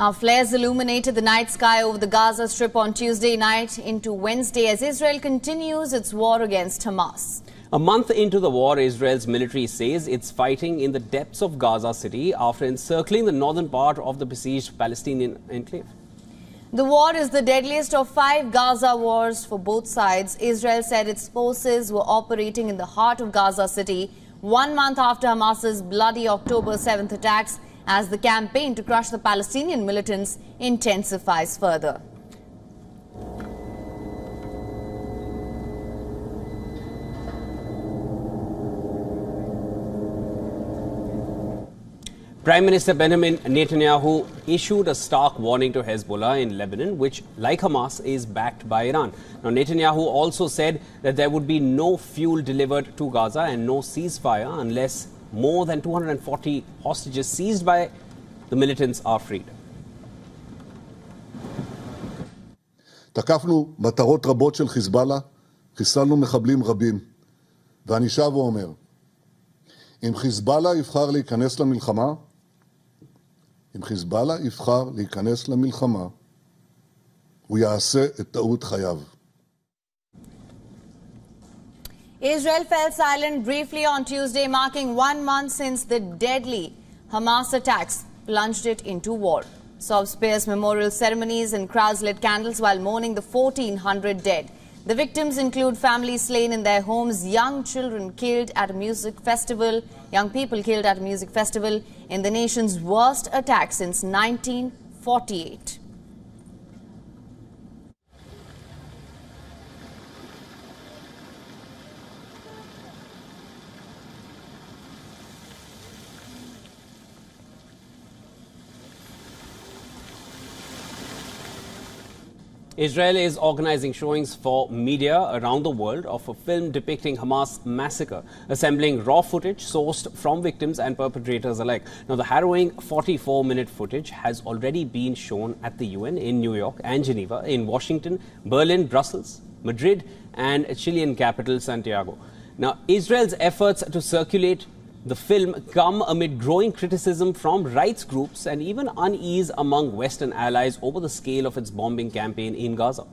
Now, flares illuminated the night sky over the Gaza Strip on Tuesday night into Wednesday as Israel continues its war against Hamas. A month into the war, Israel's military says it's fighting in the depths of Gaza City after encircling the northern part of the besieged Palestinian enclave. The war is the deadliest of 5 Gaza wars for both sides. Israel said its forces were operating in the heart of Gaza City 1 month after Hamas's bloody October 7th attacks, as the campaign to crush the Palestinian militants intensifies further. Prime Minister Benjamin Netanyahu issued a stark warning to Hezbollah in Lebanon, which, like Hamas, is backed by Iran. Now, Netanyahu also said that there would be no fuel delivered to Gaza and no ceasefire unless more than 240 hostages seized by the militants are freed. תקפנו מטרות רבות של חיזבאללה, חיסלנו מחבלים רבים. ואני שב ואומר, אם חיזבאללה יבחר להיכנס למלחמה, הוא יעשה את טעות חייו. Israel fell silent briefly on Tuesday, marking 1 month since the deadly Hamas attacks plunged it into war. Sobs pierced memorial ceremonies and crowds lit candles while mourning the 1,400 dead. The victims include families slain in their homes, young people killed at a music festival in the nation's worst attack since 1948. Israel is organizing showings for media around the world of a film depicting Hamas massacre, assembling raw footage sourced from victims and perpetrators alike. Now, the harrowing 44-minute footage has already been shown at the UN in New York and Geneva, in Washington, Berlin, Brussels, Madrid, and Chilean capital Santiago. Now, Israel's efforts to circulate the film come amid growing criticism from rights groups and even unease among Western allies over the scale of its bombing campaign in Gaza.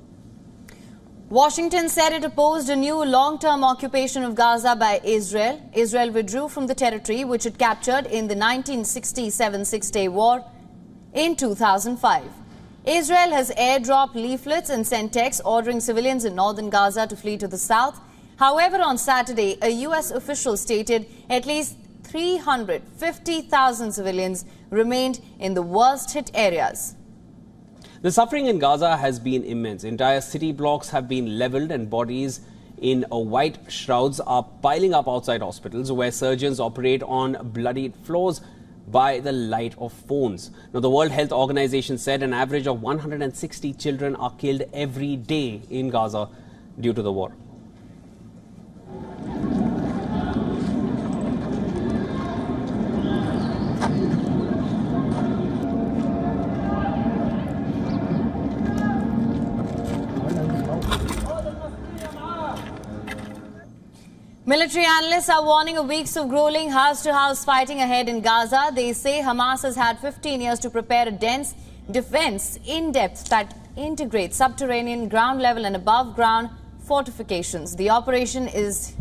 Washington said it opposed a new long-term occupation of Gaza by Israel. Israel withdrew from the territory which it captured in the 1967 Six-Day War in 2005. Israel has airdropped leaflets and sent texts ordering civilians in northern Gaza to flee to the south. However, on Saturday, a U.S. official stated at least 350,000 civilians remained in the worst-hit areas. The suffering in Gaza has been immense. Entire city blocks have been leveled and bodies in white shrouds are piling up outside hospitals where surgeons operate on bloodied floors by the light of phones. Now, the World Health Organization said an average of 160 children are killed every day in Gaza due to the war. Military analysts are warning of weeks of grueling house-to-house fighting ahead in Gaza. They say Hamas has had 15 years to prepare a dense defense in-depth that integrates subterranean, ground-level and above-ground fortifications. The operation is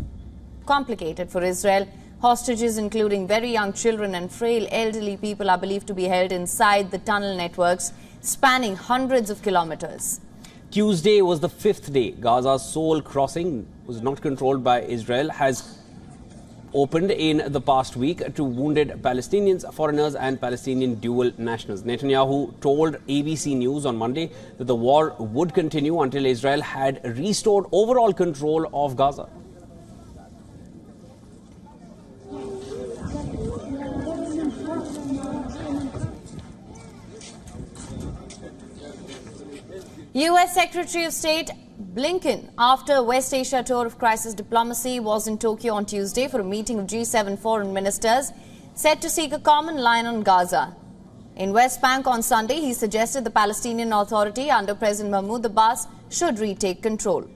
complicated for Israel. Hostages, including very young children and frail elderly people, are believed to be held inside the tunnel networks spanning hundreds of kilometers. Tuesday was the 5th day Gaza's sole crossing was not controlled by Israel has opened in the past week to wounded Palestinians, foreigners and Palestinian dual nationals. Netanyahu told ABC News on Monday that the war would continue until Israel had restored overall control of Gaza. U.S. Secretary of State Blinken, after West Asia tour of crisis diplomacy, was in Tokyo on Tuesday for a meeting of G7 foreign ministers set to seek a common line on Gaza. In West Bank on Sunday, he suggested the Palestinian Authority under President Mahmoud Abbas should retake control.